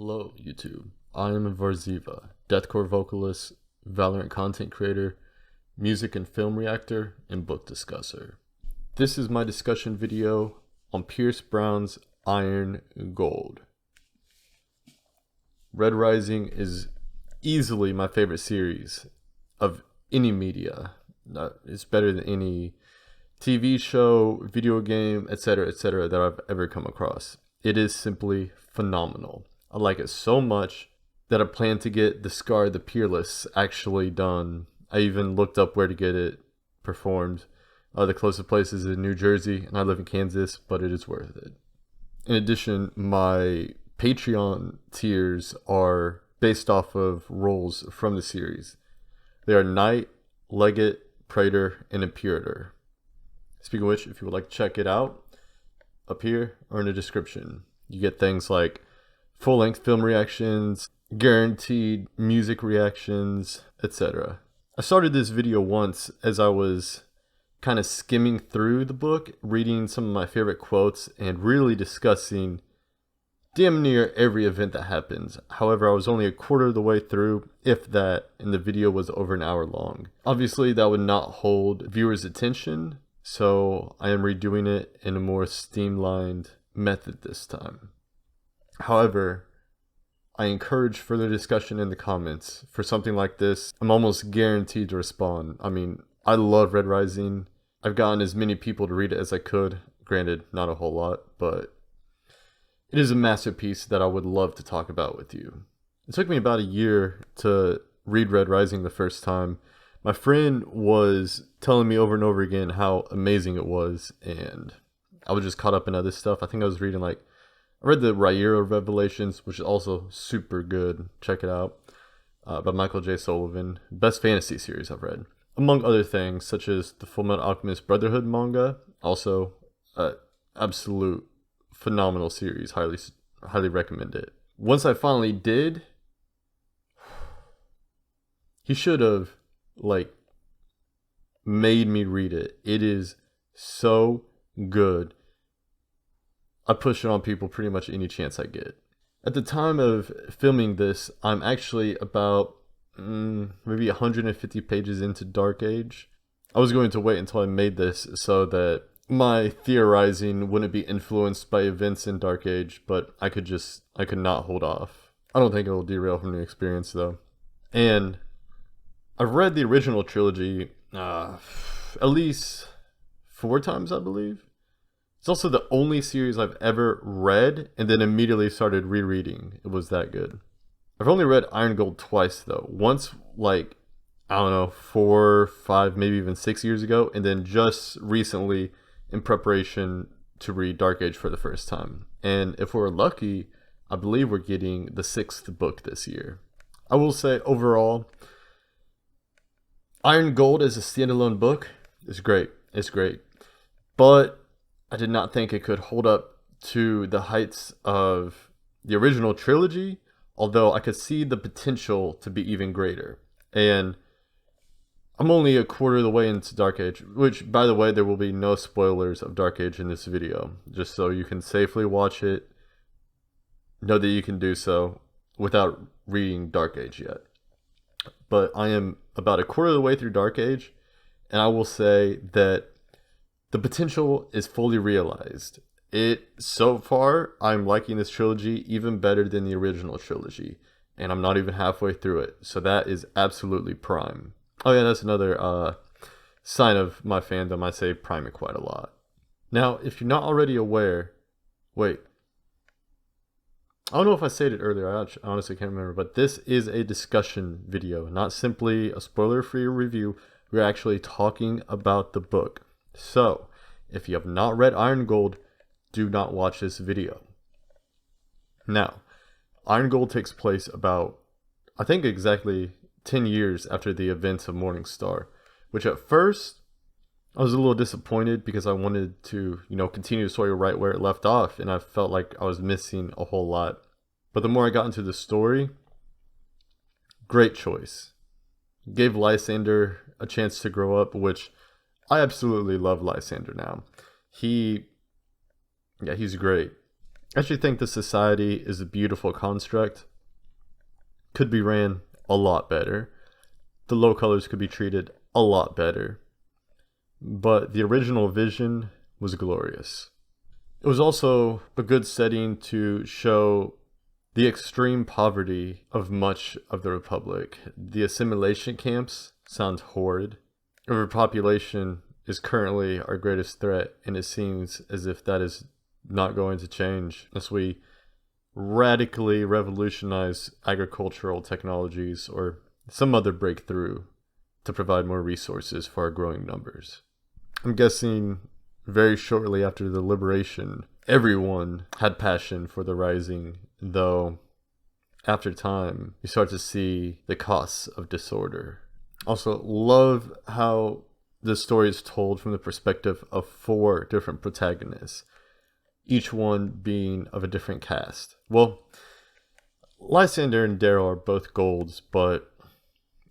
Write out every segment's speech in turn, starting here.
Hello, YouTube. I am Varxiva, deathcore vocalist, Valorant content creator, music and film reactor, and book discusser. This is my discussion video on Pierce Brown's Iron Gold. Red Rising is easily my favorite series of any media. It's better than any TV show, video game, etc., that I've ever come across. It is simply phenomenal. I like it so much that I plan to get The Scar the Peerless actually done. I even looked up where to get it performed. The closest place is in New Jersey, and I live in Kansas, but it is worth it. In addition, my Patreon tiers are based off of roles from the series. They are Knight, Legate, Praetor, and Imperator. Speaking of which, if you would like to check it out, up here or in the description, you get things like full-length film reactions, guaranteed music reactions, etc. I started this video once as I was kind of skimming through the book, reading some of my favorite quotes, and really discussing damn near every event that happens. However, I was only a quarter of the way through, if that, and the video was over an hour long. Obviously, that would not hold viewers' attention, so I am redoing it in a more streamlined method this time. However, I encourage further discussion in the comments. For something like this, I'm almost guaranteed to respond. I mean, I love Red Rising. I've gotten as many people to read it as I could. Granted, not a whole lot, but it is a masterpiece that I would love to talk about with you. It took me about a year to read Red Rising the first time. My friend was telling me over and over again how amazing it was, and I was just caught up in other stuff. I think I was reading I read the Rairo Revelations, which is also super good. Check it out. By Michael J. Sullivan. Best fantasy series I've read. Among other things, such as the Fullmetal Alchemist Brotherhood manga. Also, absolute phenomenal series. Highly recommend it. Once I finally did, he should have, made me read it. It is so good. I push it on people pretty much any chance I get. At the time of filming this, I'm actually about maybe 150 pages into Dark Age. I was going to wait until I made this so that my theorizing wouldn't be influenced by events in Dark Age, but I could not hold off. I don't think it will derail from the experience though. And I've read the original trilogy at least 4 times, I believe. It's also the only series I've ever read and then immediately started rereading. It was that good. I've only read Iron Gold twice though. Once, I don't know, 4, 5, maybe even 6 years ago, and then just recently in preparation to read Dark Age for the first time. And if we're lucky, I believe we're getting the 6th book this year. I will say overall, Iron Gold as a standalone book is great. It's great. But I did not think it could hold up to the heights of the original trilogy, although I could see the potential to be even greater. And I'm only a quarter of the way into Dark Age, which, by the way, there will be no spoilers of Dark Age in this video, just so you can safely watch it. Know that you can do so without reading Dark Age yet. But I am about a quarter of the way through Dark Age, and I will say that the potential is fully realized. So far, I'm liking this trilogy even better than the original trilogy, and I'm not even halfway through it, so that is absolutely prime. Oh yeah, that's another sign of my fandom. I say prime it quite a lot. Now, if you're not already aware, wait. I don't know if I said it earlier, I honestly can't remember, but this is a discussion video, not simply a spoiler-free review. We're actually talking about the book. So, if you have not read Iron Gold, do not watch this video. Now, Iron Gold takes place about, I think exactly 10 years after the events of Morning Star, which at first, I was a little disappointed because I wanted to, continue the story right where it left off, and I felt like I was missing a whole lot. But the more I got into the story, great choice. Gave Lysander a chance to grow up, which I absolutely love Lysander now. He's great. I actually think the society is a beautiful construct. Could be ran a lot better. The low colors could be treated a lot better. But the original vision was glorious. It was also a good setting to show the extreme poverty of much of the Republic. The assimilation camps sound horrid. Overpopulation is currently our greatest threat, and it seems as if that is not going to change unless we radically revolutionize agricultural technologies or some other breakthrough to provide more resources for our growing numbers. I'm guessing very shortly after the liberation, everyone had passion for the Rising, though after time, you start to see the costs of disorder. Also, love how the story is told from the perspective of 4 different protagonists, each one being of a different cast. Well, Lysander and Darrow are both golds, but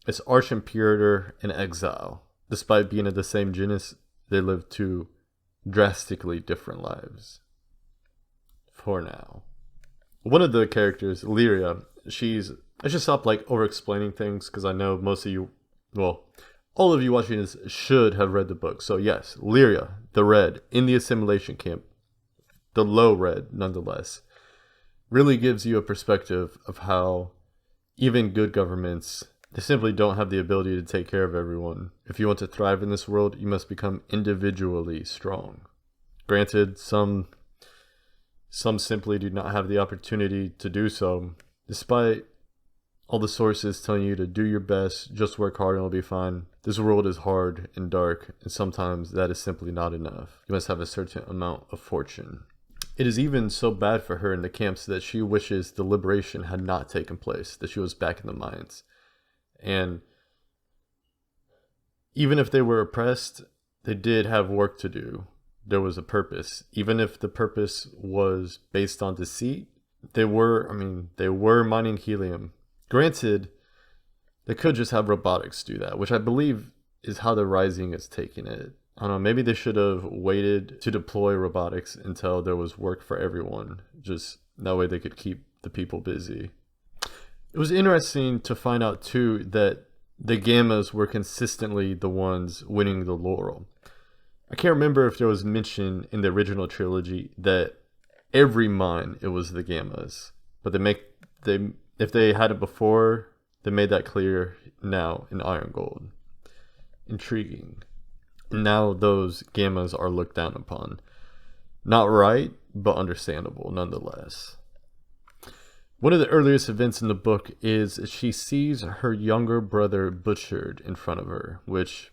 it's Archimperator and Exile. Despite being of the same genus, they live 2 drastically different lives. For now. One of the characters, Lyria, I should stop over explaining things because I know most of you, well, all of you watching this should have read the book. So yes, Lyria, the red, in the assimilation camp, the low red nonetheless, really gives you a perspective of how even good governments, they simply don't have the ability to take care of everyone. If you want to thrive in this world, you must become individually strong. Granted, some simply do not have the opportunity to do so, despite all the sources telling you to do your best, just work hard and it'll be fine. This world is hard and dark, and sometimes that is simply not enough. You must have a certain amount of fortune. It is even so bad for her in the camps that she wishes the liberation had not taken place, that she was back in the mines. And even if they were oppressed, they did have work to do. There was a purpose. Even if the purpose was based on deceit, they were mining helium. Granted, they could just have robotics do that, which I believe is how the Rising is taking it. I don't know, maybe they should have waited to deploy robotics until there was work for everyone. Just that way they could keep the people busy. It was interesting to find out too that the Gammas were consistently the ones winning the laurel. I can't remember if there was mention in the original trilogy that every mine it was the Gammas, but if they had it before, they made that clear now in Iron Gold. Intriguing. Now those Gammas are looked down upon. Not right, but understandable nonetheless. One of the earliest events in the book is she sees her younger brother butchered in front of her, which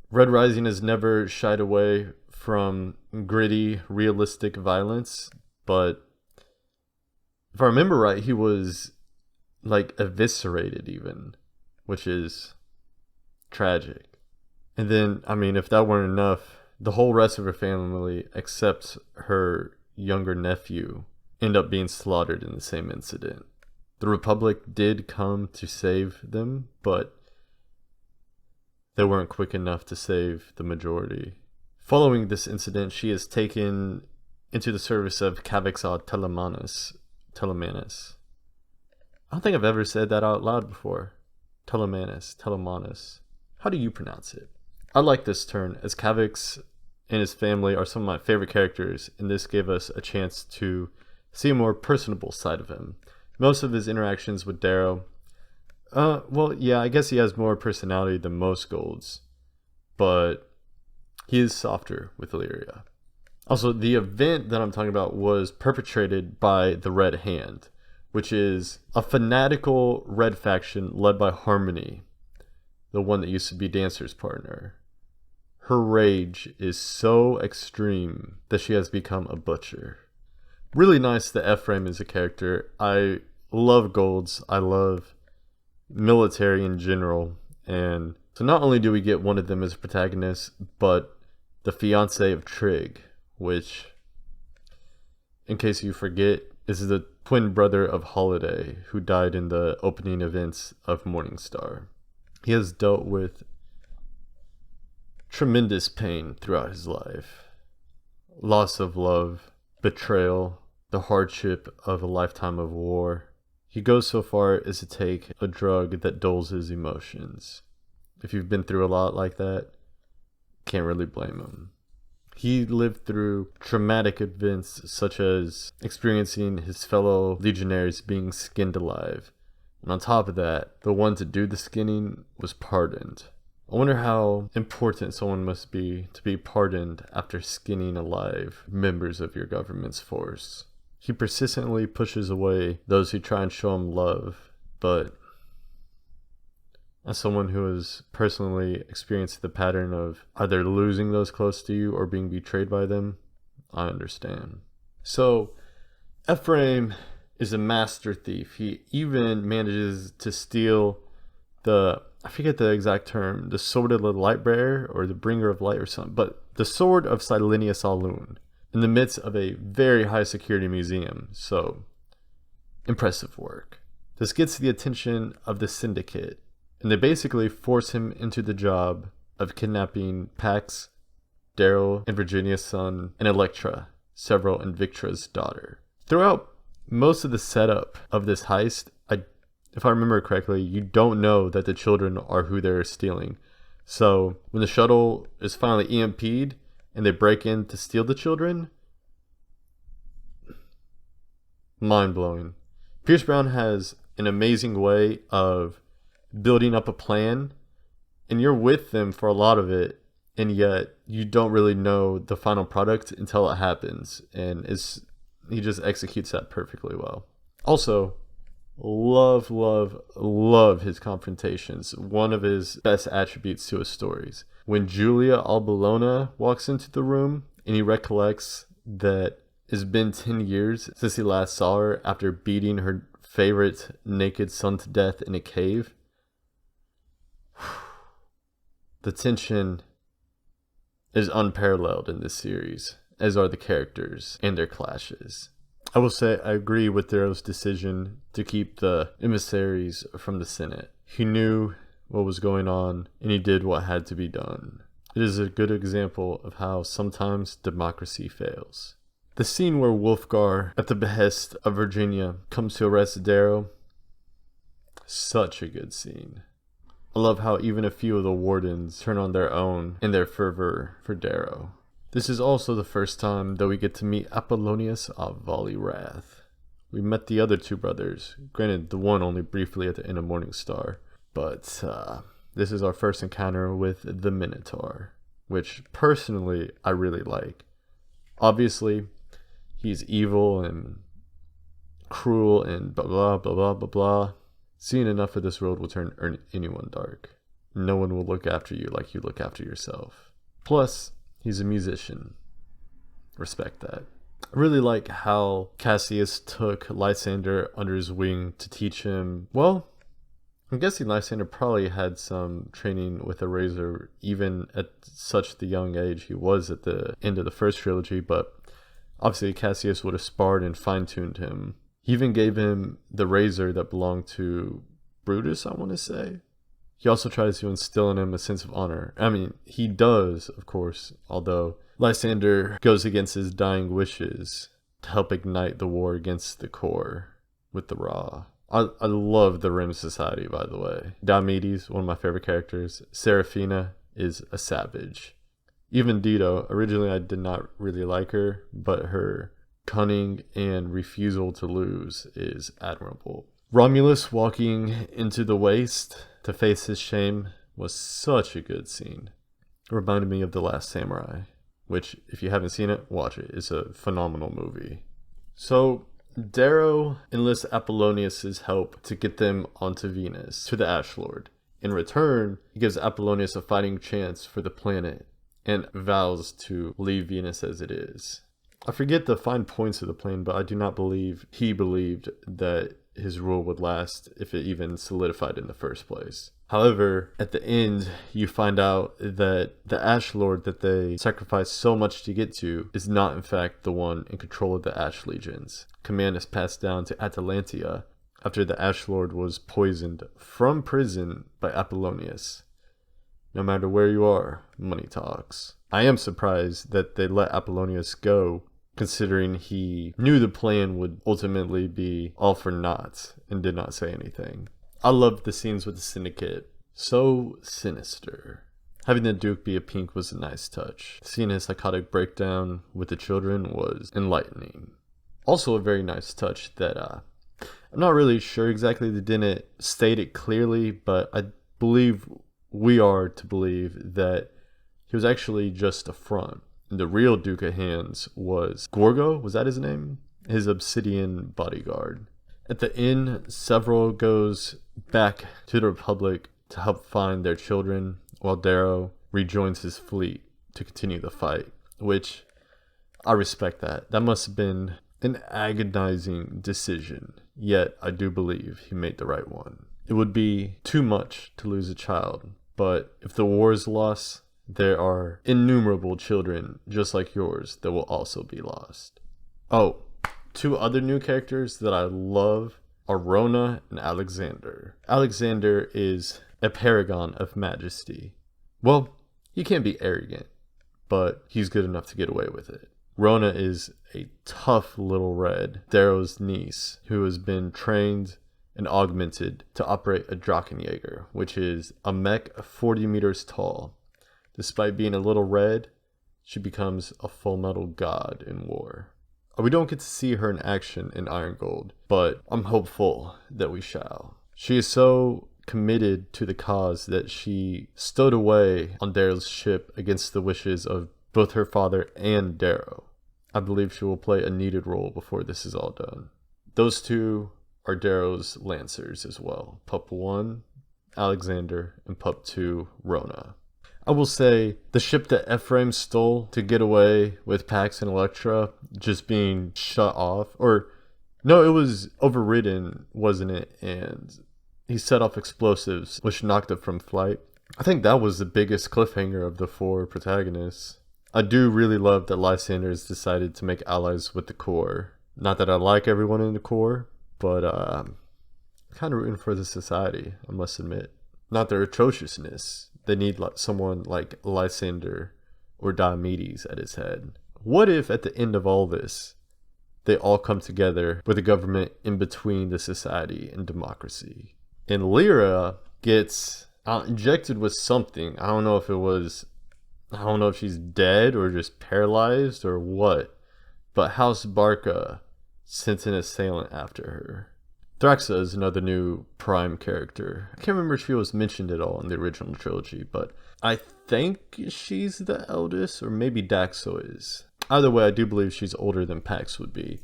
Red Rising has never shied away from gritty, realistic violence, but if I remember right, he was eviscerated even, which is tragic. And then, if that weren't enough, the whole rest of her family, except her younger nephew, end up being slaughtered in the same incident. The Republic did come to save them, but they weren't quick enough to save the majority. Following this incident, she is taken into the service of Cavexod Telemanus. I don't think I've ever said that out loud before. Telemanus. How do you pronounce it? I like this turn, as Cavex and his family are some of my favorite characters, and this gave us a chance to see a more personable side of him. Most of his interactions with Darrow, I guess he has more personality than most golds, but he is softer with Illyria. Also, the event that I'm talking about was perpetrated by the Red Hand, which is a fanatical red faction led by Harmony, the one that used to be Dancer's partner. Her rage is so extreme that she has become a butcher. Really nice that Ephraim is a character. I love golds. I love military in general. And so not only do we get one of them as a protagonist, but the fiance of Trig, which, in case you forget, is the twin brother of Holiday, who died in the opening events of Morningstar. He has dealt with tremendous pain throughout his life. loss of love, betrayal, the hardship of a lifetime of war. He goes so far as to take a drug that dulls his emotions. If you've been through a lot like that, can't really blame him. He lived through traumatic events such as experiencing his fellow legionaries being skinned alive. And on top of that, the one to do the skinning was pardoned. I wonder how important someone must be to be pardoned after skinning alive members of your government's force. He persistently pushes away those who try and show him love, but as someone who has personally experienced the pattern of either losing those close to you or being betrayed by them, I understand. So, Ephraim is a master thief. He even manages to steal I forget the exact term, the sword of the light bearer or the bringer of light or something, but the sword of Silenia Saloon in the midst of a very high security museum. So, impressive work. This gets the attention of the syndicate, and they basically force him into the job of kidnapping Pax, Daryl, and Virginia's son, and Electra, Several, and Victra's daughter. Throughout most of the setup of this heist, if I remember correctly, you don't know that the children are who they're stealing. So when the shuttle is finally EMP'd and they break in to steal the children, mind-blowing. Pierce Brown has an amazing way of building up a plan, and you're with them for a lot of it, and yet you don't really know the final product until it happens, and he just executes that perfectly well. Also, love his confrontations. One of his best attributes to his stories. When Julia Albolona walks into the room and he recollects that it's been 10 years since he last saw her after beating her favorite naked son to death in a cave, the tension is unparalleled in this series, as are the characters and their clashes. I will say I agree with Darrow's decision to keep the emissaries from the Senate. He knew what was going on, and he did what had to be done. It is a good example of how sometimes democracy fails. The scene where Wolfgar, at the behest of Virginia, comes to arrest Darrow, such a good scene. I love how even a few of the wardens turn on their own in their fervor for Darrow. This is also the first time that we get to meet Apollonius of Valley-Wrath. We met the other two brothers, granted the one only briefly at the end of Morningstar, but this is our first encounter with the Minotaur, which personally I really like. Obviously, he's evil and cruel and blah blah blah blah blah blah. Seeing enough of this world will turn anyone dark. No one will look after you like you look after yourself. Plus, he's a musician. Respect that. I really like how Cassius took Lysander under his wing to teach him, well, I'm guessing Lysander probably had some training with a razor even at such the young age he was at the end of the first trilogy, but obviously Cassius would have sparred and fine-tuned him. He even gave him the razor that belonged to Brutus, I want to say. He also tries to instill in him a sense of honor. I mean, he does, of course, although Lysander goes against his dying wishes to help ignite the war against the core with the Raw. I love the Rim Society, by the way. Diomedes, one of my favorite characters. Seraphina is a savage. Even Dido, originally I did not really like her, but her cunning and refusal to lose is admirable. Romulus walking into the waste to face his shame was such a good scene. It reminded me of The Last Samurai, which, if you haven't seen it, watch it. It's a phenomenal movie. So, Darrow enlists Apollonius' help to get them onto Venus, to the Ash Lord. In return, he gives Apollonius a fighting chance for the planet and vows to leave Venus as it is. I forget the fine points of the plan, but I do not believe he believed that his rule would last if it even solidified in the first place. However, at the end, you find out that the Ash Lord that they sacrificed so much to get to is not in fact the one in control of the Ash Legions. Command is passed down to Atalantia after the Ash Lord was poisoned from prison by Apollonius. No matter where you are, money talks. I am surprised that they let Apollonius go, considering he knew the plan would ultimately be all for naught and did not say anything. I loved the scenes with the Syndicate. So sinister. Having the Duke be a pink was a nice touch. Seeing his psychotic breakdown with the children was enlightening. Also a very nice touch that I'm not really sure exactly, they didn't state it clearly, but I believe we are to believe that he was actually just a front. The real Duke of Hands was Gorgo, was that his name? His obsidian bodyguard. At the end, Several goes back to the Republic to help find their children, while Darrow rejoins his fleet to continue the fight, which I respect that. That must have been an agonizing decision, yet I do believe he made the right one. It would be too much to lose a child, but if the war is lost, there are innumerable children just like yours that will also be lost. Oh, two other new characters that I love are Rona and Alexander. Alexander is a paragon of majesty. Well, he can't be arrogant, but he's good enough to get away with it. Rona is a tough little red, Darrow's niece, who has been trained and augmented to operate a Drachenjäger, which is a mech 40 meters tall. Despite being a little red, she becomes a full metal god in war. We don't get to see her in action in Iron Gold, but I'm hopeful that we shall. She is so committed to the cause that she stowed away on Darrow's ship against the wishes of both her father and Darrow. I believe she will play a needed role before this is all done. Those two are Darrow's Lancers as well. Pup 1, Alexander, and Pup 2, Rona. I will say, the ship that Ephraim stole to get away with Pax and Elektra just being shut off, or no, it was overridden, wasn't it? And he set off explosives, which knocked it from flight. I think that was the biggest cliffhanger of the 4 protagonists. I do really love that Lysander has decided to make allies with the core. Not that I like everyone in the core, but I'm kind of rooting for the society, I must admit. Not their atrociousness. They need someone like Lysander or Diomedes at his head. What if at the end of all this, they all come together with a government in between the society and democracy? And Lyra gets injected with something. I don't know if she's dead or just paralyzed or what. But House Barca sent an assailant after her. Thraxa is another new Prime character. I can't remember if she was mentioned at all in the original trilogy, but I think she's the eldest, or maybe Daxo is. Either way, I do believe she's older than Pax would be,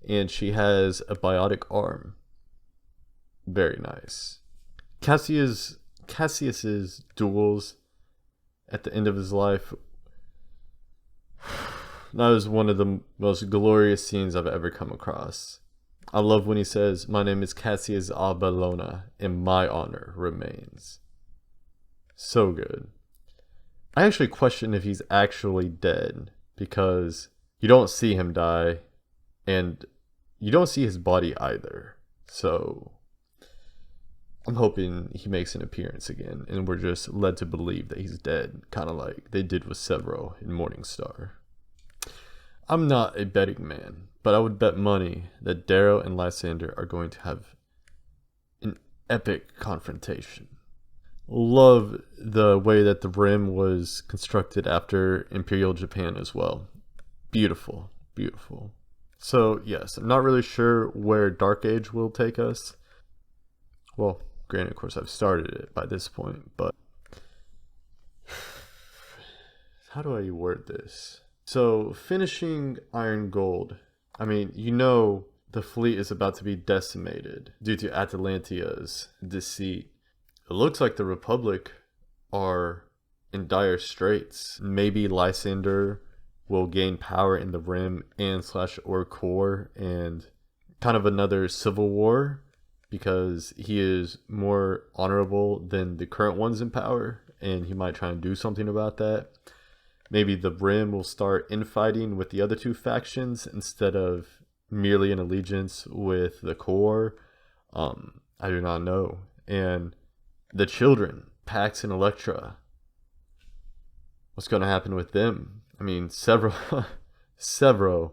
and she has a biotic arm. Very nice. Cassius's duels at the end of his life, that was one of the most glorious scenes I've ever come across. I love when he says, "My name is Cassius Abellona, and my honor remains." So good. I actually question if he's actually dead, because you don't see him die, and you don't see his body either. So I'm hoping he makes an appearance again, and we're just led to believe that he's dead, kind of like they did with Severo in Morningstar. I'm not a betting man, but I would bet money that Darrow and Lysander are going to have an epic confrontation. Love the way that the rim was constructed after Imperial Japan as well. Beautiful, beautiful. So yes, I'm not really sure where Dark Age will take us. Well, granted, of course, I've started it by this point, but how do I word this? So, finishing Iron Gold, I mean, the fleet is about to be decimated due to Atalantia's deceit. It looks like the Republic are in dire straits. Maybe Lysander will gain power in the Rim and /or core, and kind of another civil war, because he is more honorable than the current ones in power, and he might try and do something about that. Maybe the Rim will start infighting with the other two factions instead of merely an allegiance with the core. I do not know. And the children, Pax and Elektra, what's going to happen with them. I mean, Severo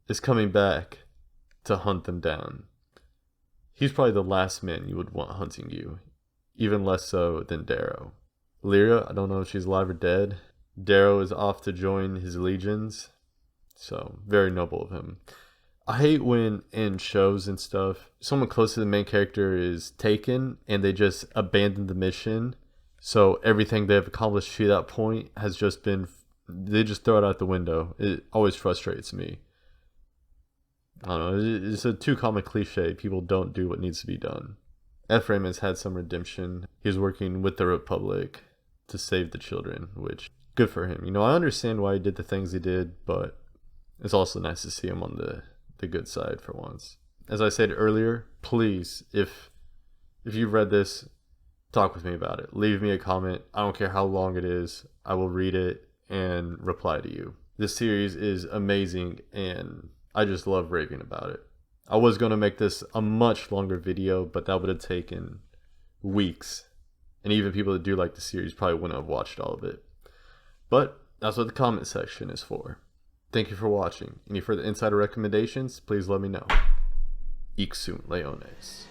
is coming back to hunt them down. He's probably the last man you would want hunting you, even less so than Darrow. Lyra, I don't know if she's alive or dead. Darrow is off to join his legions, so very noble of him. I hate when in shows and stuff, someone close to the main character is taken and they just abandon the mission. So everything they've accomplished to that point has just been, they just throw it out the window. It always frustrates me. I don't know, it's a too common cliche. People don't do what needs to be done. Ephraim has had some redemption. He's working with the Republic to save the children, which, good for him. You know, I understand why he did the things he did, but it's also nice to see him on the good side for once. As I said earlier, please, if you've read this, talk with me about it. Leave me a comment. I don't care how long it is. I will read it and reply to you. This series is amazing, and I just love raving about it. I was going to make this a much longer video, but that would have taken weeks. And even people that do like the series probably wouldn't have watched all of it. But that's what the comment section is for. Thank you for watching. Any further insider recommendations, please let me know. Ixun Leones.